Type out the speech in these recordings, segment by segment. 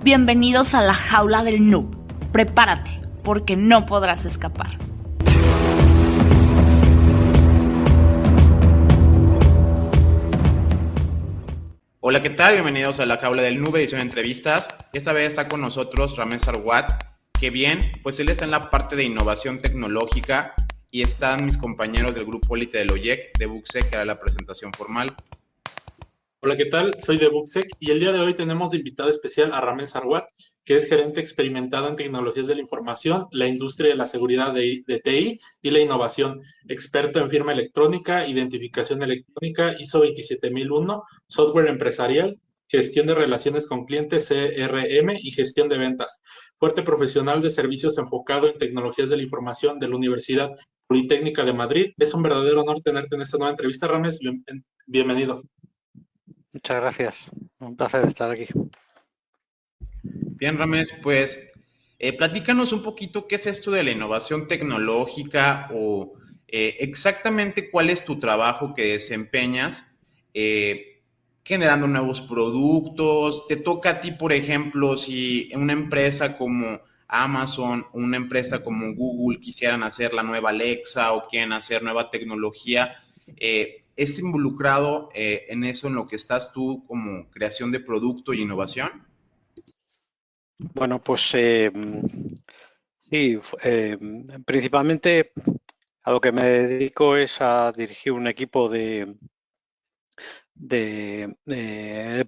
Bienvenidos a la jaula del noob. Prepárate, porque no podrás escapar. Hola, ¿qué tal? Bienvenidos a la jaula del noob, edición de entrevistas. Esta vez está con nosotros Ramesh Sarwat. Que bien, pues él está en la parte de innovación tecnológica y están mis compañeros del grupo Élite del OIEC, de Bucsec, que hará la presentación formal. Hola, ¿qué tal? Soy de Bucsec y el día de hoy tenemos de invitado especial a Ramesh Sarwat, que es gerente experimentado en tecnologías de la información, la industria de la seguridad de TI y la innovación, experto en firma electrónica, identificación electrónica, ISO 27001, software empresarial, gestión de relaciones con clientes, CRM y gestión de ventas. Fuerte profesional de servicios enfocado en tecnologías de la información de la Universidad Politécnica de Madrid. Es un verdadero honor tenerte en esta nueva entrevista, Ramesh. Bienvenido. Muchas gracias. Un placer estar aquí. Bien, Ramesh, pues platícanos un poquito qué es esto de la innovación tecnológica o exactamente cuál es tu trabajo que desempeñas generando nuevos productos. Te toca a ti, por ejemplo, si una empresa como Amazon, una empresa como Google quisieran hacer la nueva Alexa o quieren hacer nueva tecnología, ¿es involucrado en eso, en lo que estás tú como creación de producto y innovación? Bueno, pues sí, principalmente a lo que me dedico es a dirigir un equipo de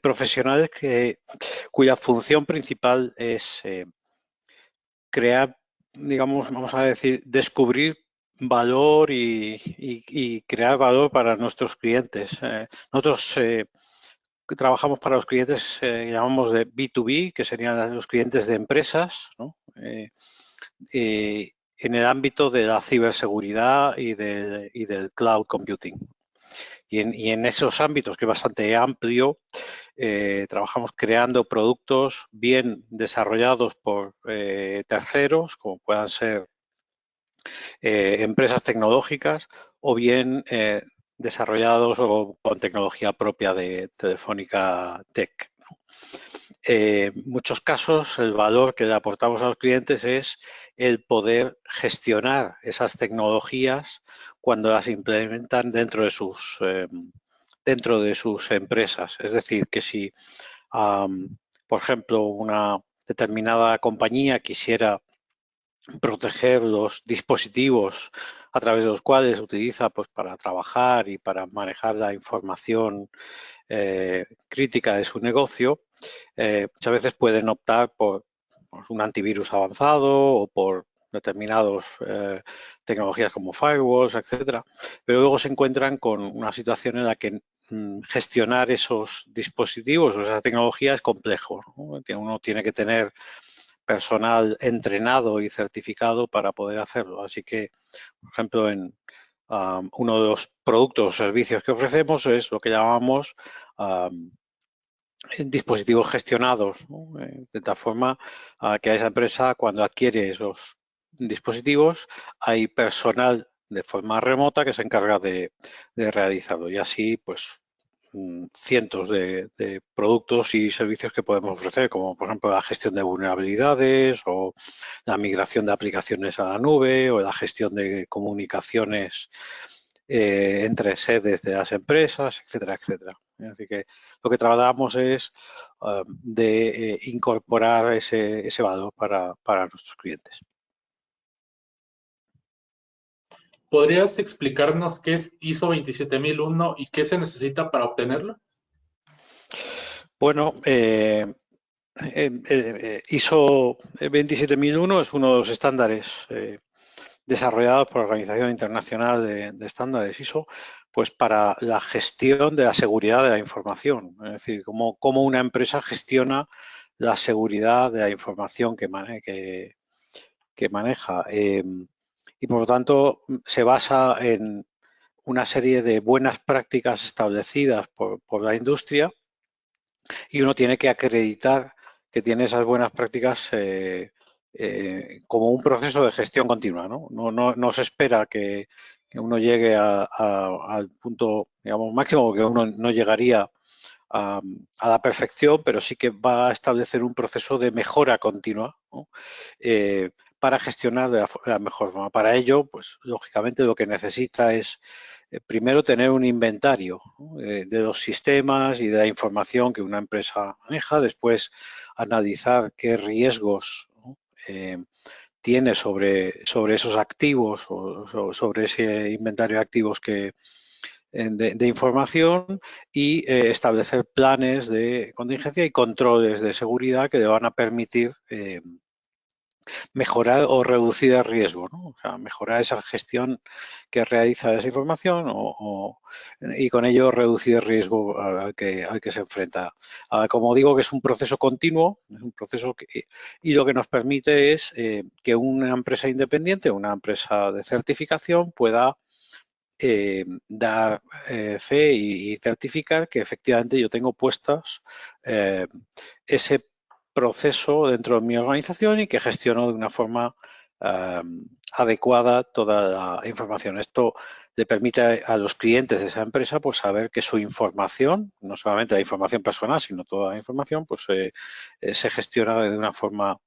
profesionales cuya función principal es crear, digamos, vamos a decir, descubrir valor y crear valor para nuestros clientes. Nosotros trabajamos para los clientes que llamamos de B2B, que serían los clientes de empresas, ¿no? En el ámbito de la ciberseguridad y del cloud computing. Y en esos ámbitos, que es bastante amplio, trabajamos creando productos bien desarrollados por terceros, como puedan ser empresas tecnológicas, o bien desarrollados o con tecnología propia de Telefónica Tech. En muchos casos, el valor que le aportamos a los clientes es el poder gestionar esas tecnologías cuando las implementan dentro de sus empresas. Es decir, que si, por ejemplo, una determinada compañía quisiera proteger los dispositivos a través de los cuales utiliza pues para trabajar y para manejar la información crítica de su negocio, muchas veces pueden optar por un antivirus avanzado o por determinadas tecnologías como firewalls, etcétera, pero luego se encuentran con una situación en la que gestionar esos dispositivos o esa tecnología es complejo, ¿no? Uno tiene que tener personal entrenado y certificado para poder hacerlo. Así que, por ejemplo, en uno de los productos o servicios que ofrecemos es lo que llamamos dispositivos gestionados, ¿no? De tal forma que a esa empresa, cuando adquiere esos dispositivos, hay personal de forma remota que se encarga de realizarlo. Y así, pues, cientos de productos y servicios que podemos ofrecer, como por ejemplo la gestión de vulnerabilidades o la migración de aplicaciones a la nube o la gestión de comunicaciones entre sedes de las empresas, etcétera, etcétera. Así que lo que tratamos es de incorporar ese valor para nuestros clientes. ¿Podrías explicarnos qué es ISO 27001 y qué se necesita para obtenerlo? Bueno, ISO 27001 es uno de los estándares desarrollados por la Organización Internacional de Estándares ISO, pues para la gestión de la seguridad de la información. Es decir, cómo una empresa gestiona la seguridad de la información que maneja. Y por lo tanto se basa en una serie de buenas prácticas establecidas por la industria y uno tiene que acreditar que tiene esas buenas prácticas como un proceso de gestión continua, ¿no? No se espera que uno llegue al punto, digamos, máximo, porque uno no llegaría a la perfección, pero sí que va a establecer un proceso de mejora continua, ¿no? Para gestionar de la mejor forma. Para ello, pues lógicamente lo que necesita es primero tener un inventario, ¿no? De los sistemas y de la información que una empresa maneja, después analizar qué riesgos, ¿no? Tiene sobre esos activos o sobre ese inventario de activos de información y establecer planes de contingencia y controles de seguridad que le van a permitir mejorar o reducir el riesgo, ¿no? O sea, mejorar esa gestión que realiza esa información y con ello reducir el riesgo al que se enfrenta. Como digo, que es un proceso continuo, es un proceso y lo que nos permite es que una empresa independiente, una empresa de certificación pueda dar fe y certificar que efectivamente yo tengo puestas ese proceso dentro de mi organización y que gestiono de una forma adecuada toda la información. Esto le permite a los clientes de esa empresa pues saber que su información, no solamente la información personal, sino toda la información, pues se gestiona de una forma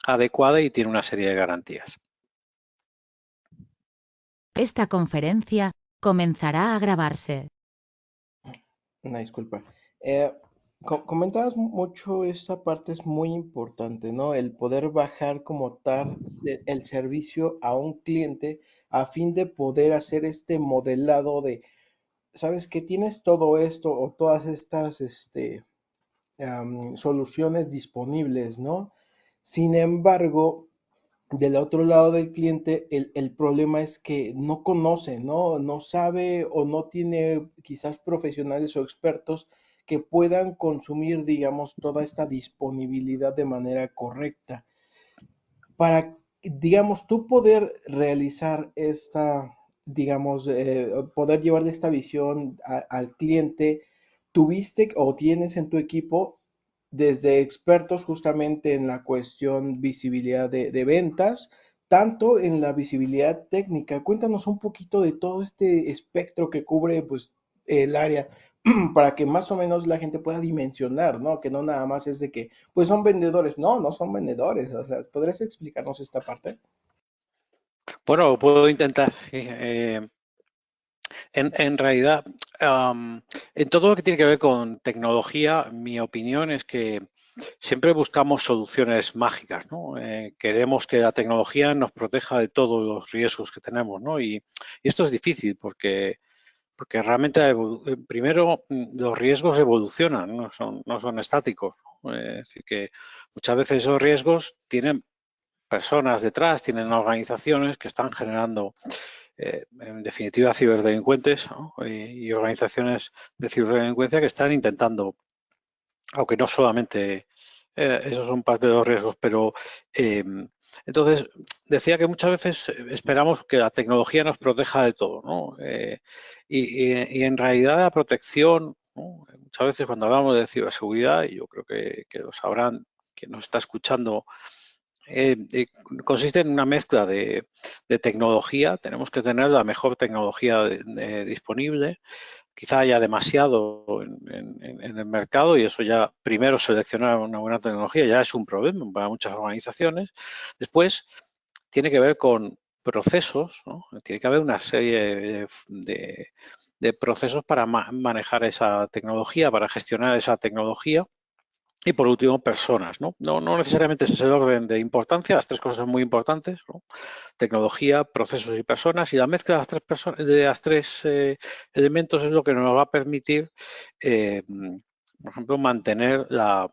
adecuada y tiene una serie de garantías. Esta conferencia comenzará a grabarse. Una disculpa. Comentabas mucho, esta parte es muy importante, ¿no? El poder bajar como tal el servicio a un cliente a fin de poder hacer este modelado de, sabes que tienes todo esto o todas estas soluciones disponibles, ¿no? Sin embargo, del otro lado del cliente, el problema es que no conoce, ¿no? No sabe o no tiene quizás profesionales o expertos que puedan consumir, digamos, toda esta disponibilidad de manera correcta. Para, digamos, tú poder realizar esta, digamos, poder llevarle esta visión al cliente, tuviste o tienes en tu equipo desde expertos justamente en la cuestión visibilidad de ventas, tanto en la visibilidad técnica. Cuéntanos un poquito de todo este espectro que cubre pues el área para que más o menos la gente pueda dimensionar, ¿no? Que no nada más es de que, pues son vendedores. No, no son vendedores. O sea, ¿podrías explicarnos esta parte? Bueno, puedo intentar, sí. En realidad, en todo lo que tiene que ver con tecnología, mi opinión es que siempre buscamos soluciones mágicas, ¿no? Queremos que la tecnología nos proteja de todos los riesgos que tenemos, ¿no? Y esto es difícil porque realmente, primero, los riesgos evolucionan, no son estáticos, ¿no? Es decir, que muchas veces esos riesgos tienen personas detrás, tienen organizaciones que están generando, en definitiva, ciberdelincuentes, ¿no? Y organizaciones de ciberdelincuencia que están intentando, aunque no solamente esos son parte de los riesgos, pero entonces decía que muchas veces esperamos que la tecnología nos proteja de todo, ¿no? Y en realidad la protección, ¿no? Muchas veces cuando hablamos de ciberseguridad, y yo creo que lo sabrán, quien nos está escuchando, consiste en una mezcla de tecnología. Tenemos que tener la mejor tecnología disponible. Quizá haya demasiado en el mercado y eso ya, primero, seleccionar una buena tecnología ya es un problema para muchas organizaciones. Después, tiene que ver con procesos, ¿no? Tiene que haber una serie de procesos para manejar esa tecnología, para gestionar esa tecnología. Y por último, personas, ¿no? No necesariamente ese es el orden de importancia, las tres cosas son muy importantes, ¿no? Tecnología, procesos y personas, y la mezcla de las tres elementos es lo que nos va a permitir, por ejemplo, mantener la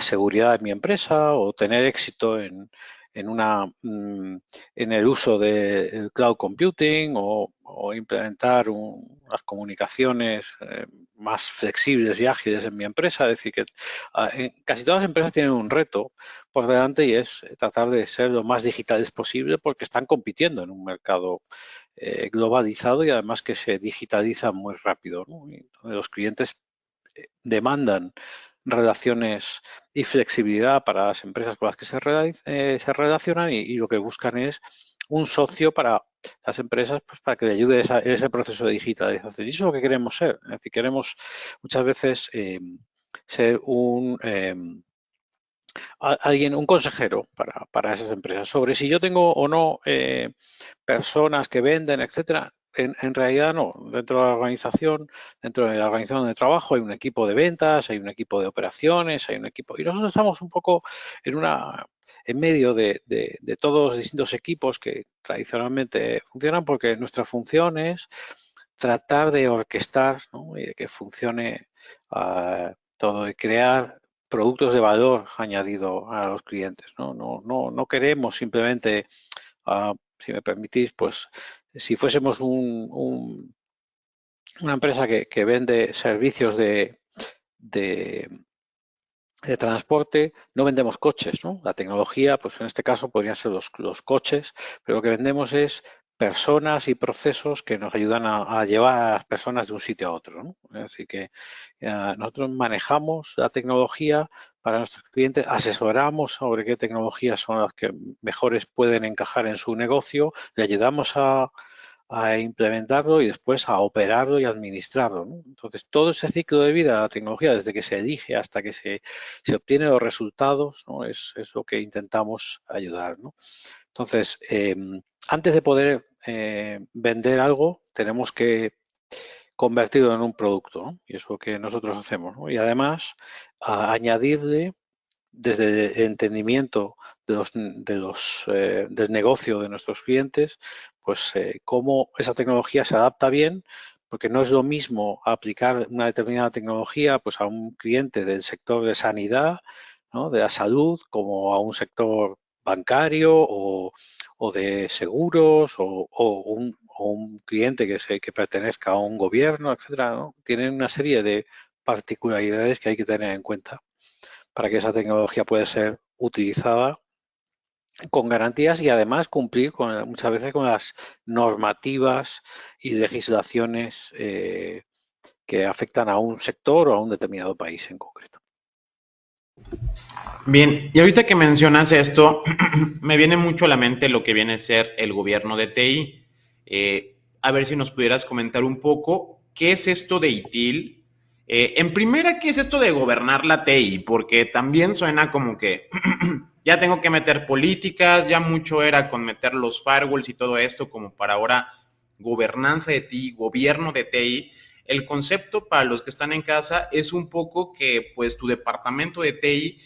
seguridad de mi empresa o tener éxito en el uso del cloud computing o implementar unas comunicaciones más flexibles y ágiles en mi empresa. Es decir, que casi todas las empresas tienen un reto por delante y es tratar de ser lo más digitales posible porque están compitiendo en un mercado globalizado y además que se digitaliza muy rápido, ¿no? Y entonces los clientes demandan relaciones y flexibilidad para las empresas con las que se relacionan y lo que buscan es un socio para las empresas pues, para que le ayude ese proceso de digitalización. Y eso es lo que queremos ser. Es decir, queremos muchas veces ser un consejero para esas empresas sobre si yo tengo o no personas que venden, etcétera. En realidad no. Dentro de la organización de trabajo hay un equipo de ventas, hay un equipo de operaciones, hay un equipo. Y nosotros estamos un poco en medio de todos los distintos equipos que tradicionalmente funcionan, porque nuestra función es tratar de orquestar, ¿no? Y de que funcione todo, y crear productos de valor añadido a los clientes. No queremos simplemente, si me permitís, pues si fuésemos una empresa que vende servicios de transporte, no vendemos coches, ¿no? La tecnología, pues en este caso podrían ser los coches, pero lo que vendemos es personas y procesos que nos ayudan a llevar a las personas de un sitio a otro, ¿no? Es decir, que nosotros manejamos la tecnología para nuestros clientes, asesoramos sobre qué tecnologías son las que mejores pueden encajar en su negocio, le ayudamos a implementarlo y después a operarlo y administrarlo, ¿no? Entonces, todo ese ciclo de vida de la tecnología, desde que se elige hasta que se obtienen los resultados, ¿no? Es lo que intentamos ayudar, ¿no? Entonces, antes de poder vender algo, tenemos que convertirlo en un producto, ¿no? Y es lo que nosotros hacemos, ¿no? Y además, añadirle desde el entendimiento del negocio de nuestros clientes, pues cómo esa tecnología se adapta bien, porque no es lo mismo aplicar una determinada tecnología pues a un cliente del sector de sanidad, ¿no? De la salud, como a un sector bancario o de seguros o un cliente que pertenezca a un gobierno, etcétera, ¿no? Tienen una serie de particularidades que hay que tener en cuenta para que esa tecnología pueda ser utilizada con garantías y además cumplir muchas veces con las normativas y legislaciones que afectan a un sector o a un determinado país en concreto. Bien, y ahorita que mencionas esto, me viene mucho a la mente lo que viene a ser el gobierno de TI. A ver si nos pudieras comentar un poco, ¿qué es esto de ITIL? En primera, ¿qué es esto de gobernar la TI? Porque también suena como que ya tengo que meter políticas, ya mucho era con meter los firewalls y todo esto, como para ahora gobernanza de TI, gobierno de TI. El concepto para los que están en casa es un poco que pues tu departamento de TI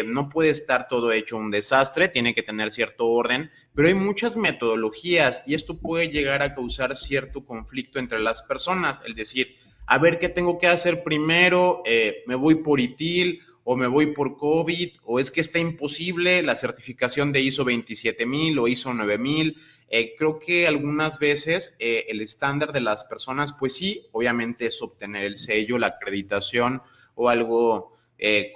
no puede estar todo hecho un desastre, tiene que tener cierto orden, pero hay muchas metodologías y esto puede llegar a causar cierto conflicto entre las personas, es decir, a ver qué tengo que hacer primero, me voy por ITIL o me voy por COVID, o es que está imposible la certificación de ISO 27000 o ISO 9000. Creo que algunas veces el estándar de las personas, pues sí, obviamente es obtener el sello, la acreditación o algo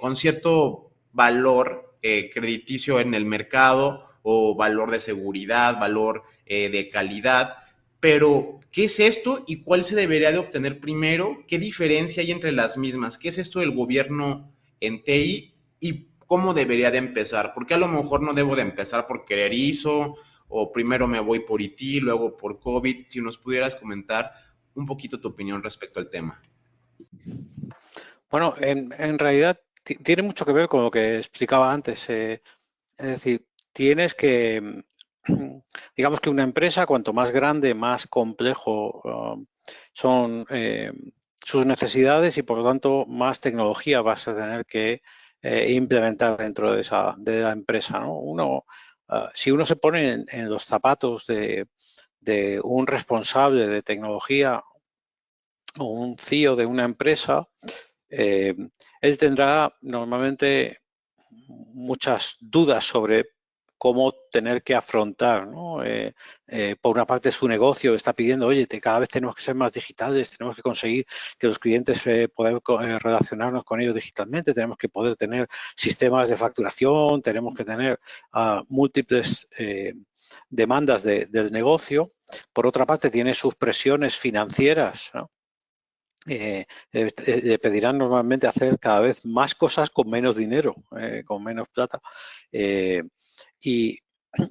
con cierto valor crediticio en el mercado o valor de seguridad, valor de calidad. Pero, ¿qué es esto y cuál se debería de obtener primero? ¿Qué diferencia hay entre las mismas? ¿Qué es esto del gobierno en TI y cómo debería de empezar? Porque a lo mejor no debo de empezar por querer ISO o primero me voy por IT, luego por COVID. Si nos pudieras comentar un poquito tu opinión respecto al tema. Bueno, en realidad tiene mucho que ver con lo que explicaba antes. Es decir, tienes que, digamos que una empresa, cuanto más grande, más complejo son sus necesidades y por lo tanto más tecnología vas a tener que implementar dentro de la empresa, ¿no? Si uno se pone en los zapatos de un responsable de tecnología o un CEO de una empresa, él tendrá normalmente muchas dudas sobre cómo tener que afrontar, ¿no? Por una parte su negocio está pidiendo, oye, cada vez tenemos que ser más digitales, tenemos que conseguir que los clientes poder relacionarnos con ellos digitalmente, tenemos que poder tener sistemas de facturación, tenemos que tener múltiples demandas del negocio. Por otra parte tiene sus presiones financieras, ¿no? Le pedirán normalmente hacer cada vez más cosas con menos dinero, con menos plata. Y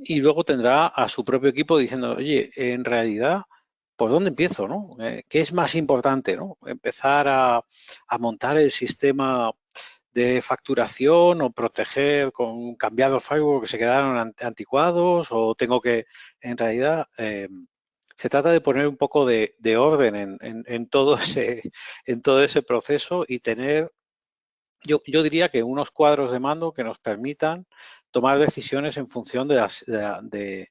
y luego tendrá a su propio equipo diciendo, oye, en realidad, ¿por dónde empiezo, no? ¿Qué es más importante, no? Empezar a montar el sistema de facturación o proteger con cambiar los firewall que se quedaron anticuados, o tengo que, en realidad, se trata de poner un poco de orden en todo ese proceso y tener, yo diría que unos cuadros de mando que nos permitan tomar decisiones en función de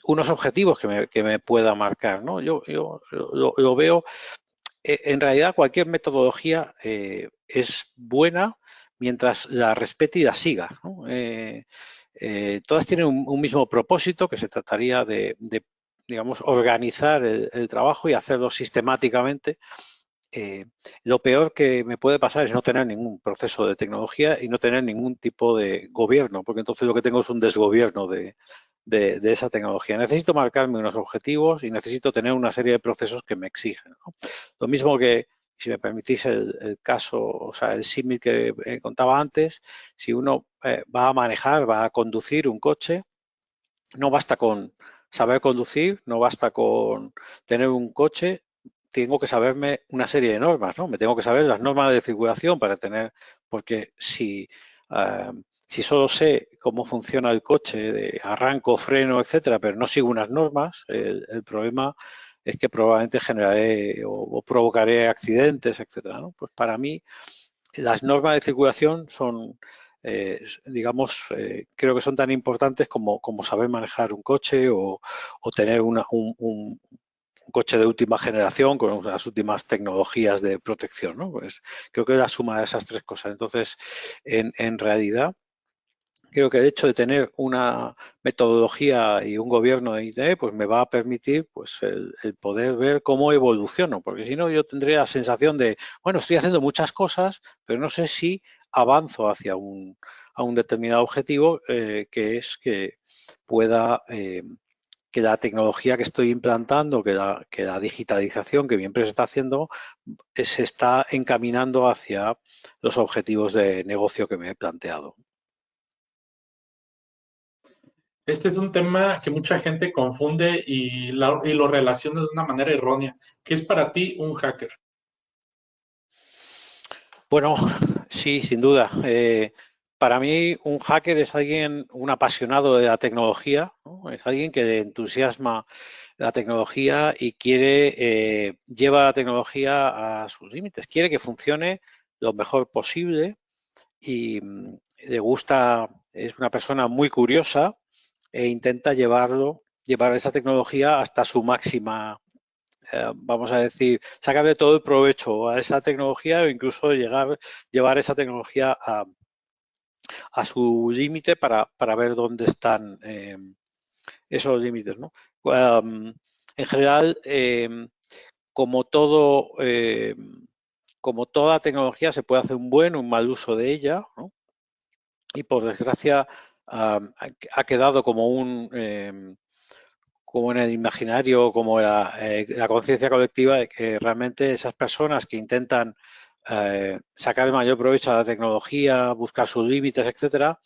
unos objetivos que me pueda marcar, ¿no? Yo lo veo, en realidad cualquier metodología es buena mientras la respete y la siga, ¿no? Todas tienen un mismo propósito, que se trataría digamos, organizar el trabajo y hacerlo sistemáticamente. Lo peor que me puede pasar es no tener ningún proceso de tecnología y no tener ningún tipo de gobierno, porque entonces lo que tengo es un desgobierno de esa tecnología. Necesito marcarme unos objetivos y necesito tener una serie de procesos que me exigen, ¿no? Lo mismo que, si me permitís el caso, o sea, el símil que contaba antes, si uno va a manejar, va a conducir un coche, no basta con saber conducir, no basta con tener un coche, tengo que saberme una serie de normas, ¿no? Me tengo que saber las normas de circulación para tener, porque si solo sé cómo funciona el coche, de arranco, freno, etcétera, pero no sigo unas normas, el problema es que probablemente generaré o provocaré accidentes, etcétera, ¿no? Pues para mí las normas de circulación son, digamos, creo que son tan importantes como saber manejar un coche o tener un coche de última generación con las últimas tecnologías de protección, ¿no? Pues creo que es la suma de esas tres cosas. Entonces, en realidad, creo que el hecho de tener una metodología y un gobierno de IT, pues me va a permitir, pues, el poder ver cómo evoluciono, porque si no yo tendré la sensación de, bueno, estoy haciendo muchas cosas, pero no sé si avanzo hacia a un determinado objetivo, que es que pueda, que la tecnología que estoy implantando, que la digitalización que mi empresa está haciendo, se está encaminando hacia los objetivos de negocio que me he planteado. Este es un tema que mucha gente confunde y lo relaciona de una manera errónea. ¿Qué es para ti un hacker? Bueno, sí, sin duda. Para mí, un hacker es alguien, un apasionado de la tecnología, ¿no? Es alguien que le entusiasma la tecnología y quiere, lleva la tecnología a sus límites. Quiere que funcione lo mejor posible y le gusta, es una persona muy curiosa e intenta llevar esa tecnología hasta su máxima, vamos a decir, sacarle todo el provecho a esa tecnología o incluso llevar esa tecnología a su límite para ver dónde están esos límites, ¿no? En general, como todo, como toda tecnología, se puede hacer un buen o un mal uso de ella, ¿no? Y por desgracia ha quedado como en el imaginario, como la conciencia colectiva, de que realmente esas personas que intentan sacar el mayor provecho a la tecnología, buscar sus límites, etcétera,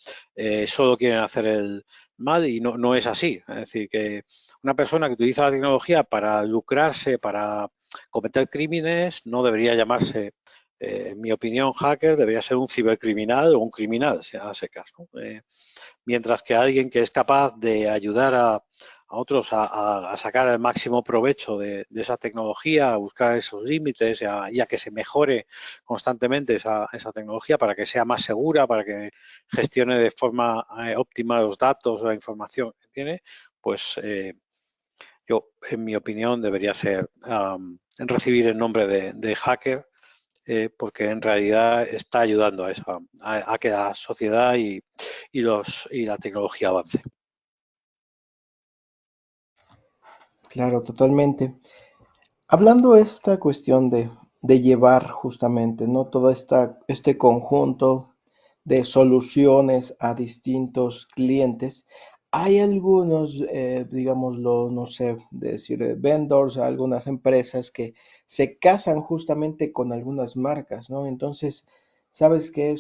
solo quieren hacer el mal y no es así. Es decir, que una persona que utiliza la tecnología para lucrarse, para cometer crímenes, no debería llamarse, en mi opinión, hacker, debería ser un cibercriminal o un criminal, si a secas, ¿no? Mientras que alguien que es capaz de ayudar a otros a sacar el máximo provecho de esa tecnología, a buscar esos límites y a que se mejore constantemente esa tecnología para que sea más segura, para que gestione de forma óptima los datos o la información que tiene, pues yo, en mi opinión, debería ser recibir el nombre de hacker, porque en realidad está ayudando a que la sociedad y la tecnología avance. Claro, totalmente. Hablando esta cuestión de llevar justamente, ¿no? Todo este conjunto de soluciones a distintos clientes, hay algunos, digámoslo, no sé, decir, vendors, algunas empresas que se casan justamente con algunas marcas, ¿no? Entonces, ¿sabes qué?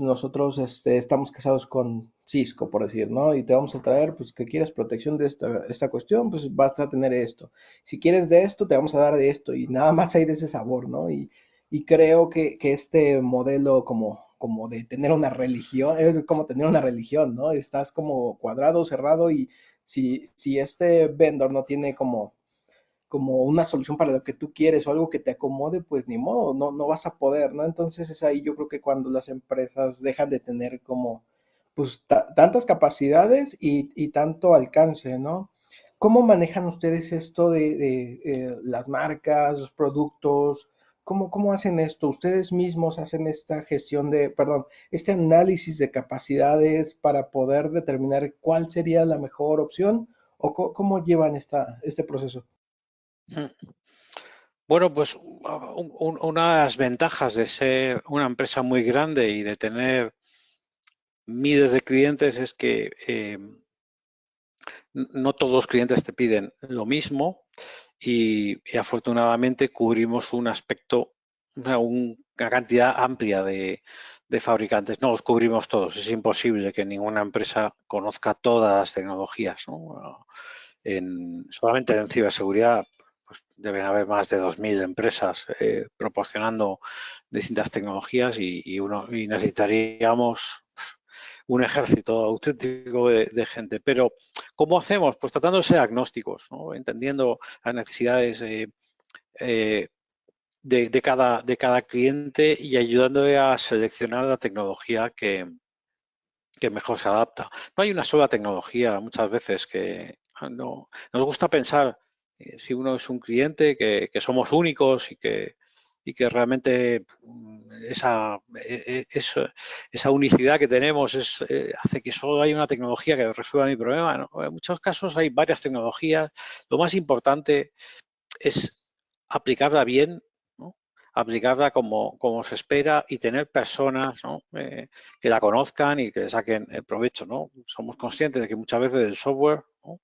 Nosotros estamos casados con Cisco, por decir, ¿no? Y te vamos a traer, pues, que quieres protección de esta cuestión, pues vas a tener esto. Si quieres de esto, te vamos a dar de esto. Y nada más hay de ese sabor, ¿no? Y creo que este modelo como de tener una religión, es como tener una religión, ¿no? Estás como cuadrado, cerrado, y si este vendor no tiene como una solución para lo que tú quieres o algo que te acomode, pues ni modo, no vas a poder, ¿no? Entonces es ahí yo creo que cuando las empresas dejan de tener como, pues, tantas capacidades y tanto alcance, ¿no? ¿Cómo manejan ustedes esto de las marcas, los productos? ¿Cómo hacen esto? ¿Ustedes mismos hacen esta gestión este análisis de capacidades para poder determinar cuál sería la mejor opción? ¿O cómo llevan este proceso? Mm. Bueno, pues unas ventajas de ser una empresa muy grande y de tener miles de clientes es que no todos los clientes te piden lo mismo y afortunadamente cubrimos un aspecto, una cantidad amplia de fabricantes. No los cubrimos todos, es imposible que ninguna empresa conozca todas las tecnologías, ¿no? Solamente en ciberseguridad pues, deben haber más de 2.000 empresas proporcionando distintas tecnologías y necesitaríamos un ejército auténtico de gente. Pero, ¿cómo hacemos? Pues tratando de ser agnósticos, ¿no? Entendiendo las necesidades eh, de cada cliente y ayudándole a seleccionar la tecnología que mejor se adapta. No hay una sola tecnología muchas veces que no nos gusta pensar si uno es un cliente que somos únicos y que realmente esa unicidad que tenemos hace que solo haya una tecnología que resuelva mi problema, ¿no? En muchos casos hay varias tecnologías. Lo más importante es aplicarla bien, ¿no? Aplicarla como se espera y tener personas, ¿no? Que la conozcan y que le saquen el provecho, ¿no? Somos conscientes de que muchas veces el software, ¿no?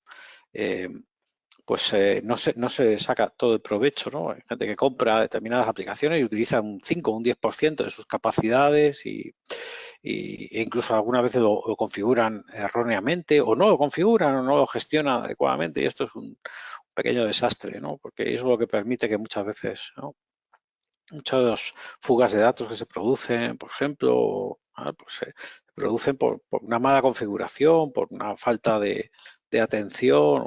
Eh, pues no se saca todo el provecho, ¿no? Hay gente que compra determinadas aplicaciones y utiliza un 5 o un 10% de sus capacidades e incluso algunas veces lo configuran erróneamente o no lo configuran o no lo gestionan adecuadamente y esto es un pequeño desastre, ¿no? Porque eso es lo que permite que muchas veces, ¿no? Muchas fugas de datos que se producen, por ejemplo, pues se producen por una mala configuración, por una falta de atención.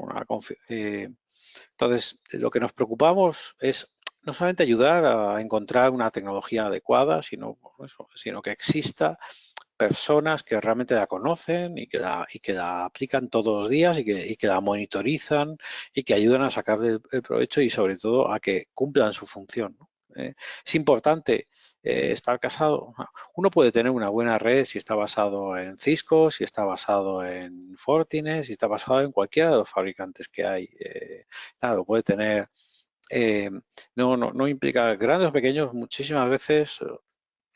Entonces, lo que nos preocupamos es no solamente ayudar a encontrar una tecnología adecuada, sino que exista personas que realmente la conocen y que la aplican todos los días y que la monitorizan y que ayudan a sacar el provecho y sobre todo a que cumplan su función, ¿no? Es importante estar casado. Uno puede tener una buena red si está basado en Cisco, si está basado en Fortinet, si está basado en cualquiera de los fabricantes que hay. Claro, puede tener. eh, no implica grandes o pequeños. Muchísimas veces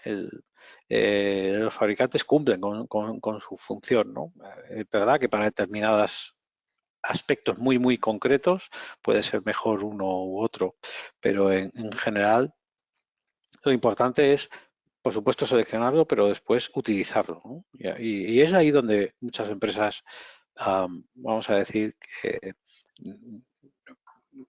el, los fabricantes cumplen con su función, ¿no? Es verdad que para determinados aspectos muy, muy concretos puede ser mejor uno u otro, pero en general lo importante es, por supuesto, seleccionarlo, pero después utilizarlo, ¿no? Y es ahí donde muchas empresas, vamos a decir, que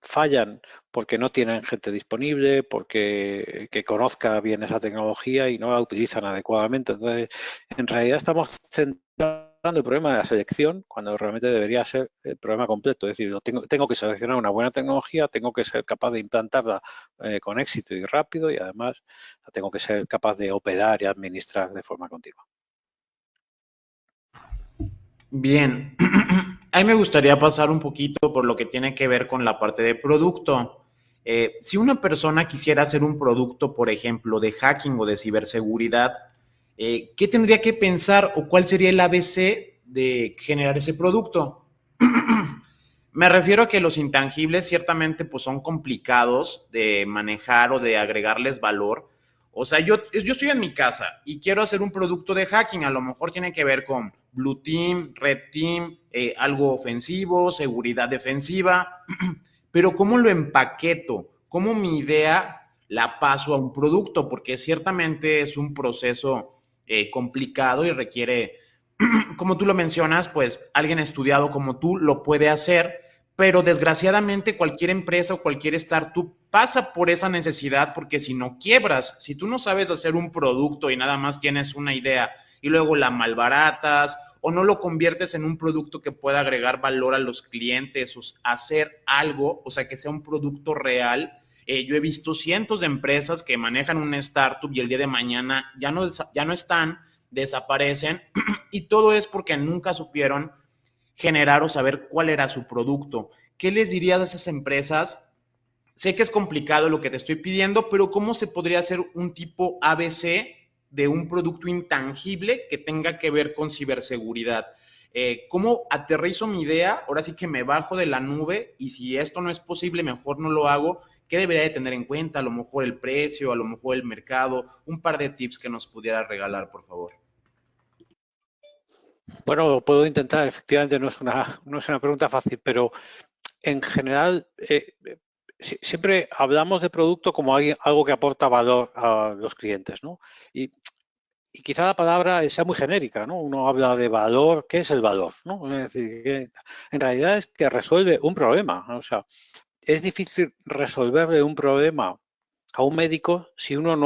fallan porque no tienen gente disponible, porque que conozca bien esa tecnología y no la utilizan adecuadamente. Entonces, en realidad estamos centrando el problema de la selección cuando realmente debería ser el problema completo. Es decir, tengo que seleccionar una buena tecnología, tengo que ser capaz de implantarla con éxito y rápido y además tengo que ser capaz de operar y administrar de forma continua. Bien, a mí me gustaría pasar un poquito por lo que tiene que ver con la parte de producto. Si una persona quisiera hacer un producto, por ejemplo, de hacking o de ciberseguridad, ¿qué tendría que pensar o cuál sería el ABC de generar ese producto? Me refiero a que los intangibles ciertamente pues son complicados de manejar o de agregarles valor. O sea, yo estoy en mi casa y quiero hacer un producto de hacking. A lo mejor tiene que ver con Blue Team, Red Team, algo ofensivo, seguridad defensiva. Pero ¿cómo lo empaqueto? ¿Cómo mi idea la paso a un producto, porque ciertamente es un proceso complicado y requiere, como tú lo mencionas, pues alguien estudiado como tú lo puede hacer, pero desgraciadamente cualquier empresa o cualquier startup pasa por esa necesidad, porque si no quiebras, si tú no sabes hacer un producto y nada más tienes una idea y luego la malbaratas o no lo conviertes en un producto que pueda agregar valor a los clientes o hacer algo, o sea, que sea un producto real. Yo he visto cientos de empresas que manejan una startup y el día de mañana ya no están, desaparecen y todo es porque nunca supieron generar o saber cuál era su producto. ¿Qué les dirías a esas empresas? Sé que es complicado lo que te estoy pidiendo, pero ¿cómo se podría hacer un tipo ABC de un producto intangible que tenga que ver con ciberseguridad? ¿Cómo aterrizo mi idea? Ahora sí que me bajo de la nube y si esto no es posible, mejor no lo hago. ¿Qué debería de tener en cuenta? A lo mejor el precio, a lo mejor el mercado, un par de tips que nos pudiera regalar, por favor. Bueno, lo puedo intentar. Efectivamente, no es una pregunta fácil, pero en general siempre hablamos de producto como algo que aporta valor a los clientes, ¿no? Y, y quizá la palabra sea muy genérica, ¿no? Uno habla de valor, ¿qué es el valor? ¿No? Es decir, que en realidad es que resuelve un problema. O sea, es difícil resolverle un problema a un médico si uno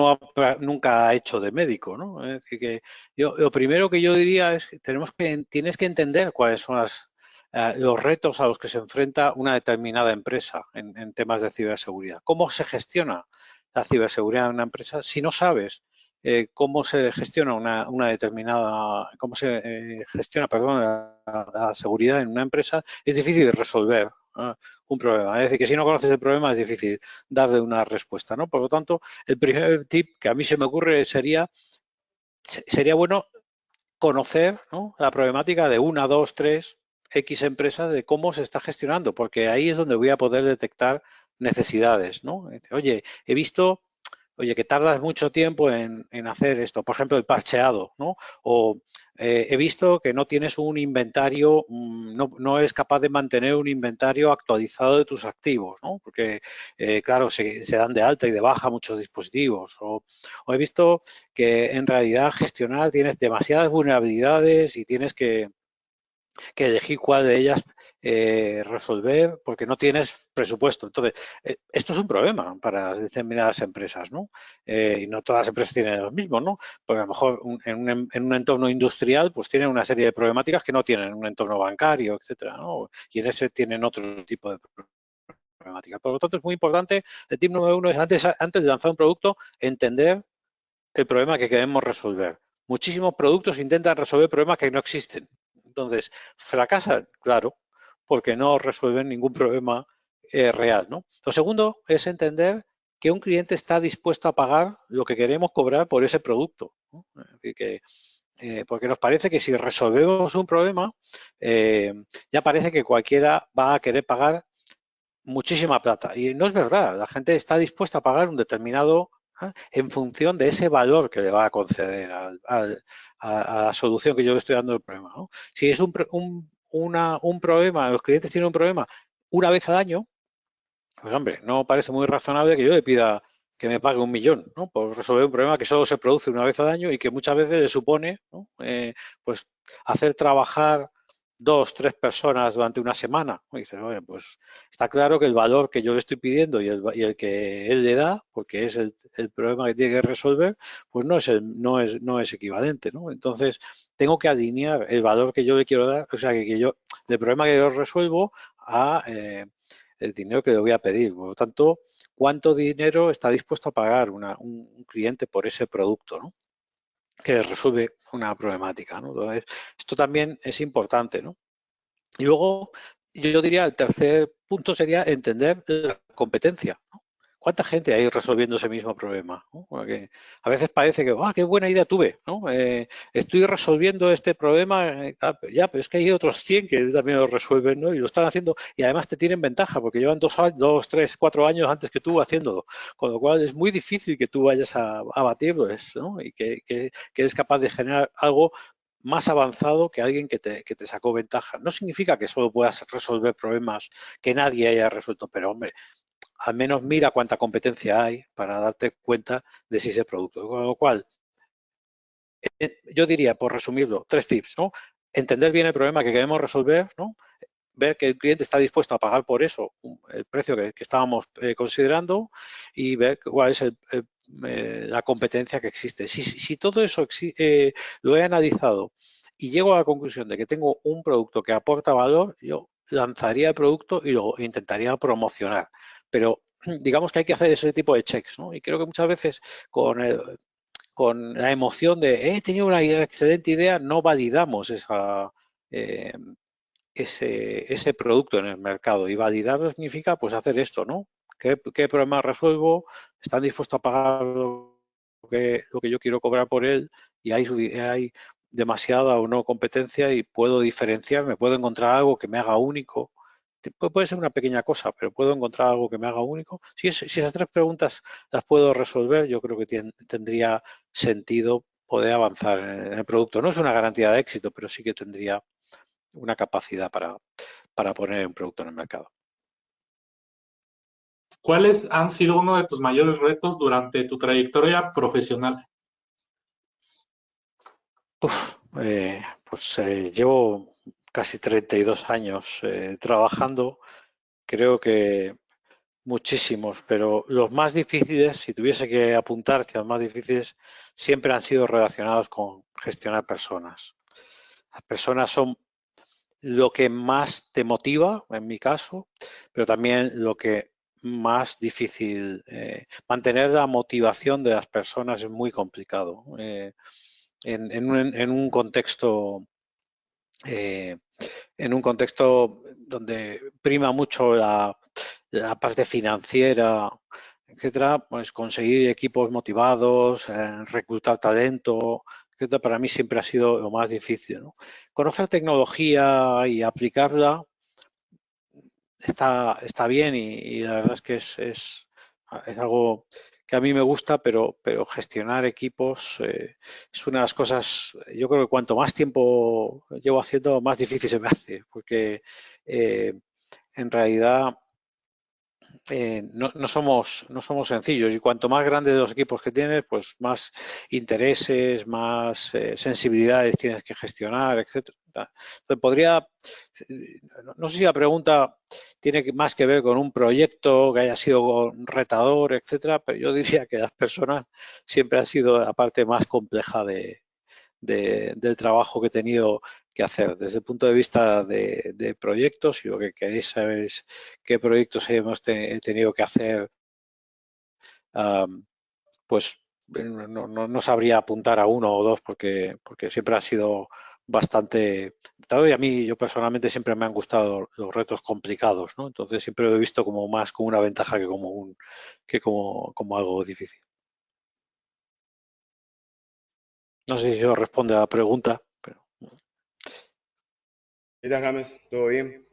nunca ha hecho de médico, ¿no? Es decir, que lo primero que yo diría es que tienes que entender cuáles son los retos a los que se enfrenta una determinada empresa en temas de ciberseguridad. ¿Cómo se gestiona la ciberseguridad en una empresa si no sabes cómo se gestiona una determinada, cómo se gestiona, perdón, la seguridad en una empresa? Es difícil resolver un problema. Es decir, que si no conoces el problema es difícil darle una respuesta, ¿no? Por lo tanto, el primer tip que a mí se me ocurre sería bueno conocer, ¿no?, la problemática de una, dos, tres, X empresas de cómo se está gestionando, porque ahí es donde voy a poder detectar necesidades, ¿no? Oye, he visto que tardas mucho tiempo en hacer esto, por ejemplo, el parcheado, ¿no? O he visto que no tienes un inventario, no eres capaz de mantener un inventario actualizado de tus activos, ¿no? Porque, claro, se dan de alta y de baja muchos dispositivos. O he visto que en realidad gestionar tienes demasiadas vulnerabilidades y tienes que elegir cuál de ellas resolver porque no tienes presupuesto. Entonces, esto es un problema para determinadas empresas, ¿no? Y no todas las empresas tienen lo mismo, ¿no? Porque a lo mejor en un entorno industrial pues tienen una serie de problemáticas que no tienen en un entorno bancario, etcétera, ¿no? Y en ese tienen otro tipo de problemáticas. Por lo tanto, es muy importante, el tip número uno es antes de lanzar un producto, entender el problema que queremos resolver. Muchísimos productos intentan resolver problemas que no existen. Entonces, fracasan, claro, porque no resuelven ningún problema real, ¿no? Lo segundo es entender que un cliente está dispuesto a pagar lo que queremos cobrar por ese producto, ¿no? Es decir, que porque nos parece que si resolvemos un problema, ya parece que cualquiera va a querer pagar muchísima plata. Y no es verdad. La gente está dispuesta a pagar un determinado en función de ese valor que le va a conceder a la solución que yo le estoy dando al problema, ¿no? Si es un problema, los clientes tienen un problema una vez al año, pues hombre, no parece muy razonable que yo le pida que me pague 1.000.000, ¿no?, por resolver un problema que solo se produce una vez al año y que muchas veces le supone, ¿no?, pues hacer trabajar 2, 3 personas durante una semana. Y dices, oye, pues está claro que el valor que yo le estoy pidiendo y el que él le da, porque es el problema que tiene que resolver, pues no es equivalente, ¿no? Entonces, tengo que alinear el valor que yo le quiero dar, o sea, del problema que yo resuelvo a el dinero que le voy a pedir. Por lo tanto, ¿cuánto dinero está dispuesto a pagar un cliente por ese producto, ¿no?, que resuelve una problemática, ¿no? Entonces, esto también es importante, ¿no? Y luego, yo diría, el tercer punto sería entender la competencia, ¿no? ¿Cuánta gente hay resolviendo ese mismo problema, ¿no? Porque a veces parece que, qué buena idea tuve, ¿no? Estoy resolviendo este problema, ya, pero es que hay otros 100 que también lo resuelven, ¿no? Y lo están haciendo, y además te tienen ventaja, porque llevan 2, 3, 4 años antes que tú haciéndolo, con lo cual es muy difícil que tú vayas a batirlos, ¿no? Y que eres capaz de generar algo más avanzado que alguien que te sacó ventaja. No significa que solo puedas resolver problemas que nadie haya resuelto, pero hombre, al menos mira cuánta competencia hay para darte cuenta de si ese producto. Con lo cual, yo diría, por resumirlo, 3 tips, ¿no? Entender bien el problema que queremos resolver, ¿no? Ver que el cliente está dispuesto a pagar por eso el precio que estábamos considerando y ver cuál es la competencia que existe. Si todo eso lo he analizado y llego a la conclusión de que tengo un producto que aporta valor, yo lanzaría el producto y lo intentaría promocionar. Pero digamos que hay que hacer ese tipo de checks, ¿no? Y creo que muchas veces con la emoción de he tenido una excelente idea, no validamos ese producto en el mercado. Y validarlo significa pues hacer esto, ¿no? ¿Qué problema resuelvo? ¿Están dispuestos a pagar lo que yo quiero cobrar por él? Y hay demasiada o no competencia y puedo diferenciarme, puedo encontrar algo que me haga único. Puede ser una pequeña cosa, pero puedo encontrar algo que me haga único. Si esas 3 preguntas las puedo resolver, yo creo que tendría sentido poder avanzar en el producto. No es una garantía de éxito, pero sí que tendría una capacidad para poner un producto en el mercado. ¿Cuáles han sido uno de tus mayores retos durante tu trayectoria profesional? Llevo casi 32 años trabajando, creo que muchísimos, pero los más difíciles, si tuviese que apuntar que los más difíciles siempre han sido relacionados con gestionar personas. Las personas son lo que más te motiva, en mi caso, pero también lo que más difícil. Mantener la motivación de las personas es muy complicado. En un contexto donde prima mucho la parte financiera, etcétera, pues conseguir equipos motivados, reclutar talento, etcétera, para mí siempre ha sido lo más difícil, ¿no? Conocer tecnología y aplicarla está bien y la verdad es que es algo que a mí me gusta, pero gestionar equipos es una de las cosas, yo creo que cuanto más tiempo llevo haciendo, más difícil se me hace, porque en realidad no somos sencillos y cuanto más grandes los equipos que tienes, pues más intereses, más sensibilidades tienes que gestionar, etcétera. Entonces no sé si la pregunta tiene más que ver con un proyecto que haya sido retador, etcétera, pero yo diría que las personas siempre han sido la parte más compleja del trabajo que he tenido que hacer desde el punto de vista de proyectos. Y lo que queréis saber es qué proyectos hemos tenido que hacer, pues no sabría apuntar a uno o dos porque siempre ha sido bastante. Y a mí, yo personalmente siempre me han gustado los retos complicados, ¿no? Entonces siempre lo he visto como más como una ventaja que como algo difícil. No sé si eso responde a la pregunta, pero ¿Qué tal, James? ¿Todo bien?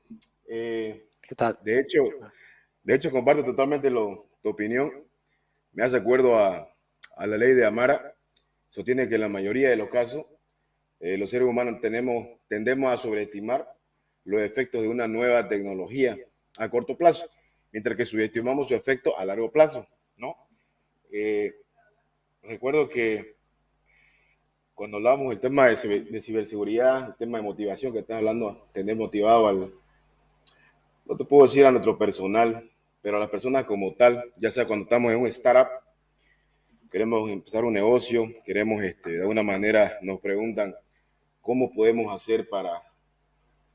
¿qué tal? De hecho, comparto totalmente tu opinión. Me hace acuerdo a la ley de Amara. Sostiene que en la mayoría de los casos, los seres humanos tendemos a sobreestimar los efectos de una nueva tecnología a corto plazo, mientras que subestimamos su efecto a largo plazo, ¿no? Recuerdo que cuando hablábamos del tema de ciberseguridad, el tema de motivación que estás hablando, tener motivado no te puedo decir a nuestro personal, pero a las personas como tal, ya sea cuando estamos en un startup, queremos empezar un negocio, queremos, de alguna manera nos preguntan cómo podemos hacer para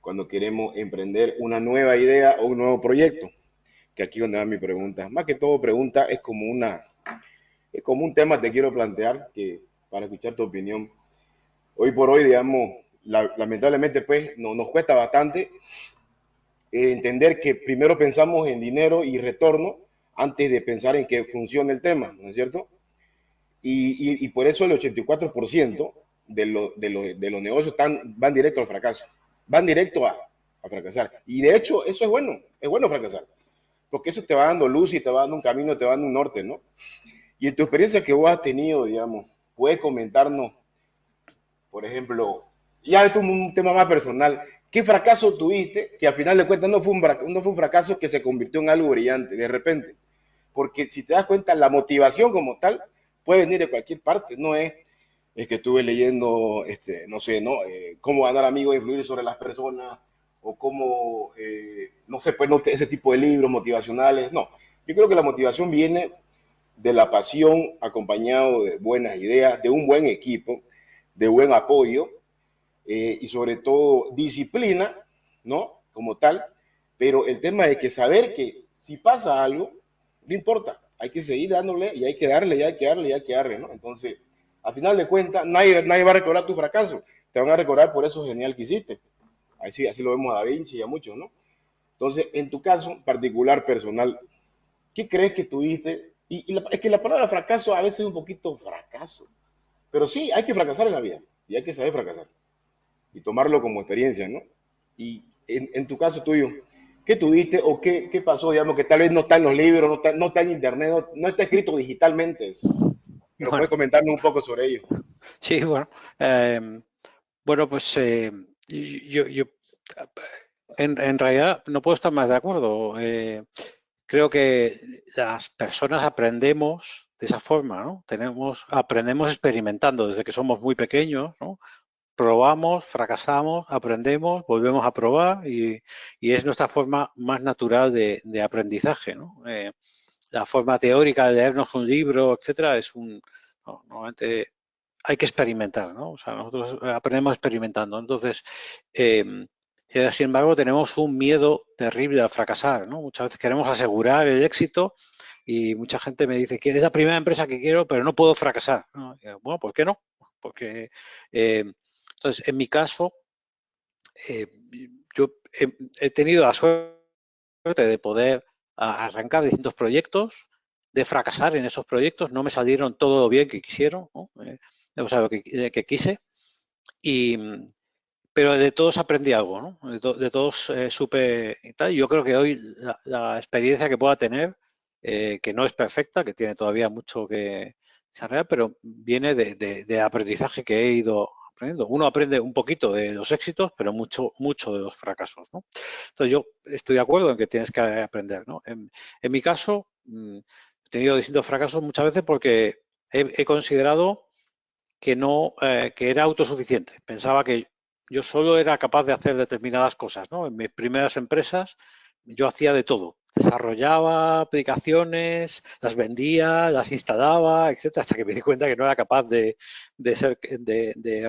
cuando queremos emprender una nueva idea o un nuevo proyecto, que aquí es donde va mi pregunta. Más que todo pregunta, es como un tema que te quiero plantear, que para escuchar tu opinión. Hoy por hoy, digamos, lamentablemente pues nos cuesta bastante entender que primero pensamos en dinero y retorno antes de pensar en que funcione el tema, ¿no es cierto? Y por eso el 84% de los negocios van directo al fracaso, van directo a fracasar. Y de hecho eso es bueno fracasar, porque eso te va dando luz y te va dando un camino, te va dando un norte, ¿no? Y en tu experiencia que vos has tenido, digamos, puedes comentarnos, por ejemplo, ya esto es un tema más personal, ¿Qué fracaso tuviste que al final de cuentas no fue un fracaso que se convirtió en algo brillante de repente? Porque si te das cuenta, la motivación como tal puede venir de cualquier parte, no es que estuve leyendo, no sé, ¿no? Cómo ganar amigos e influir sobre las personas, o cómo, no sé, pues no, ese tipo de libros motivacionales, no. Yo creo que la motivación viene de la pasión acompañado de buenas ideas, de un buen equipo, de buen apoyo, y sobre todo disciplina, ¿no? Como tal, pero el tema de que saber que si pasa algo, no importa, hay que seguir dándole y hay que darle, y hay que darle, y hay que darle, ¿no? Entonces, al final de cuentas, nadie va a recordar tu fracaso, te van a recordar por eso genial que hiciste. Así lo vemos a Da Vinci y a muchos, ¿no? Entonces, en tu caso particular, personal, ¿qué crees que tuviste? Es que la palabra fracaso a veces es un poquito fracaso, pero sí, hay que fracasar en la vida y hay que saber fracasar y tomarlo como experiencia, ¿no? Y en tu caso tuyo, ¿qué tuviste o qué pasó, digamos, que tal vez no está en los libros, no está en internet, no está escrito digitalmente eso? Pero Bueno, puedes comentarme un poco sobre ello. sí, bueno, pues yo en realidad no puedo estar más de acuerdo. Creo que las personas aprendemos de esa forma, ¿no? Aprendemos experimentando desde que somos muy pequeños, ¿no? Probamos, fracasamos, aprendemos, volvemos a probar y es nuestra forma más natural de aprendizaje, ¿no? La forma teórica de leernos un libro, etcétera, normalmente hay que experimentar, ¿no? O sea, nosotros aprendemos experimentando. Entonces, sin embargo, tenemos un miedo terrible a fracasar, ¿no? Muchas veces queremos asegurar el éxito y mucha gente me dice que es la primera empresa que quiero, pero no puedo fracasar, ¿no? Y digo, bueno, ¿por qué no? Porque, entonces, en mi caso, yo he tenido la suerte de poder arrancar distintos proyectos, de fracasar en esos proyectos, no me salieron todo lo bien que quisieron, ¿no? O sea, lo que quise, pero de todos aprendí algo, ¿no? De todos supe y tal. Yo creo que hoy la experiencia que pueda tener, que no es perfecta, que tiene todavía mucho que desarrollar, pero viene de aprendizaje que he ido aprendiendo. Uno aprende un poquito de los éxitos, pero mucho de los fracasos, ¿no? Entonces yo estoy de acuerdo en que tienes que aprender, ¿no? En mi caso, he tenido distintos fracasos muchas veces porque he considerado que no, que era autosuficiente. Pensaba que yo solo era capaz de hacer determinadas cosas, ¿no? En mis primeras empresas yo hacía de todo. Desarrollaba aplicaciones, las vendía, las instalaba, etcétera, hasta que me di cuenta que no era capaz de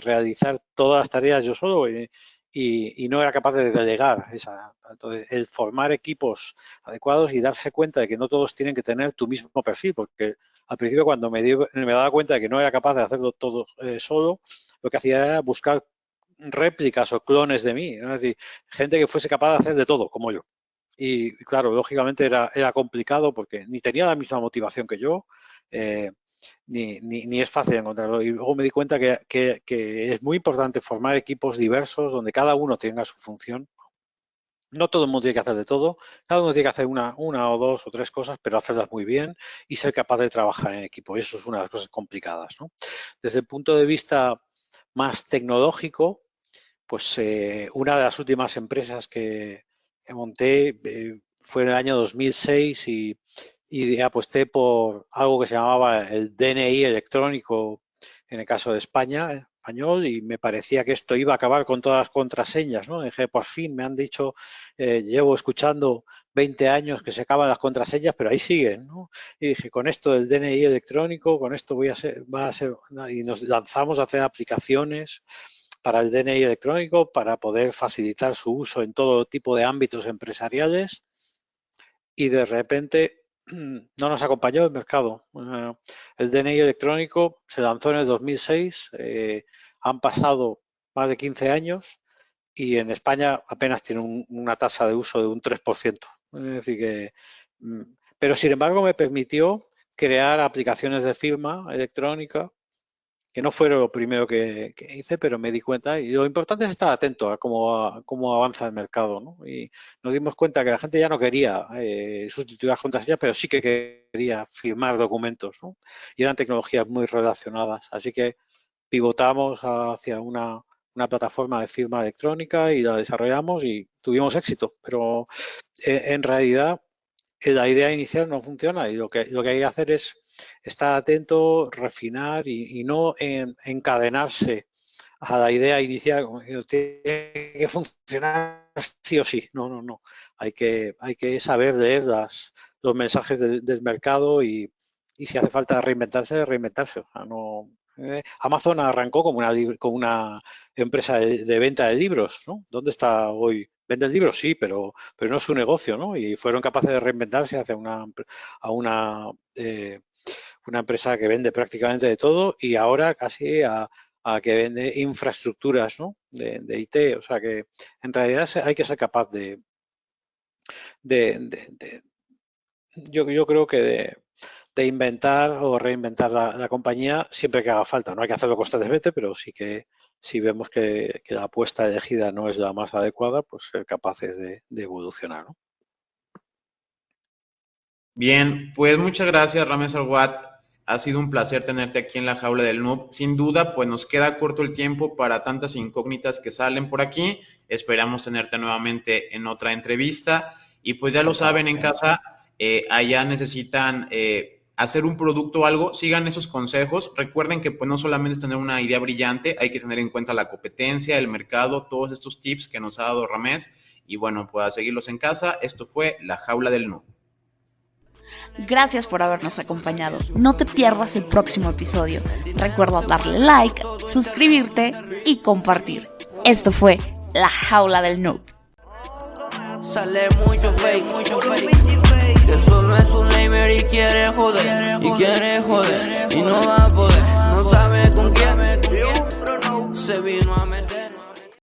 realizar todas las tareas yo solo y no era capaz de delegar esa. Entonces, el formar equipos adecuados y darse cuenta de que no todos tienen que tener tu mismo perfil, porque al principio cuando me daba cuenta de que no era capaz de hacerlo todo solo, lo que hacía era buscar réplicas o clones de mí, ¿no? Es decir, gente que fuese capaz de hacer de todo, como yo. Y claro, lógicamente era complicado porque ni tenía la misma motivación que yo, ni es fácil encontrarlo. Y luego me di cuenta que es muy importante formar equipos diversos donde cada uno tenga su función. No todo el mundo tiene que hacer de todo, cada uno tiene que hacer una o dos o tres cosas, pero hacerlas muy bien y ser capaz de trabajar en equipo. Y eso es una de las cosas complicadas, ¿no? Desde el punto de vista más tecnológico, pues una de las últimas empresas que monté fue en el año 2006 y aposté por algo que se llamaba el DNI electrónico en el caso de España, español, y me parecía que esto iba a acabar con todas las contraseñas, ¿no? Dije, por fin me han dicho, llevo escuchando 20 años que se acaban las contraseñas, pero ahí siguen, ¿no? Y dije, con esto del DNI electrónico, con esto va a ser, y nos lanzamos a hacer aplicaciones para el DNI electrónico, para poder facilitar su uso en todo tipo de ámbitos empresariales, y de repente no nos acompañó el mercado. El DNI electrónico se lanzó en el 2006, han pasado más de 15 años y en España apenas tiene una tasa de uso de un 3%. Es decir que, pero sin embargo me permitió crear aplicaciones de firma electrónica, que no fue lo primero que hice, pero me di cuenta. Y lo importante es estar atento a cómo avanza el mercado, ¿no? Y nos dimos cuenta que la gente ya no quería sustituir las contraseñas, pero sí que quería firmar documentos, ¿no? Y eran tecnologías muy relacionadas. Así que pivotamos hacia una una plataforma de firma electrónica y la desarrollamos y tuvimos éxito, pero en realidad la idea inicial no funciona y lo que hay que hacer es estar atento, refinar y no encadenarse a la idea inicial, como que tiene que funcionar sí o sí. No. Hay que saber leer los mensajes del mercado y si hace falta reinventarse. O sea, no, Amazon arrancó como una empresa de venta de libros, ¿no? ¿Dónde está hoy? ¿Venden libros? Sí, pero no es su negocio, ¿no? Y fueron capaces de reinventarse hacia una empresa que vende prácticamente de todo y ahora casi a que vende infraestructuras, ¿no? de IT. O sea que en realidad hay que ser capaz yo creo que de inventar o reinventar la compañía siempre que haga falta. No hay que hacerlo constantemente, pero sí que si vemos que la apuesta elegida no es la más adecuada, pues ser capaces de evolucionar, ¿no? Bien, pues muchas gracias, Ramés Sarwat. Ha sido un placer tenerte aquí en la jaula del noob. Sin duda, pues nos queda corto el tiempo para tantas incógnitas que salen por aquí. Esperamos tenerte nuevamente en otra entrevista. Y pues ya lo saben en casa, allá necesitan hacer un producto o algo, sigan esos consejos. Recuerden que pues no solamente es tener una idea brillante, hay que tener en cuenta la competencia, el mercado, todos estos tips que nos ha dado Ramés. Y bueno, pues a seguirlos en casa. Esto fue la jaula del noob. Gracias por habernos acompañado. No te pierdas el próximo episodio. Recuerda darle like, suscribirte y compartir. Esto fue La Jaula del Noob. Sale mucho fake, que solo es un lamer y quiere joder, y no va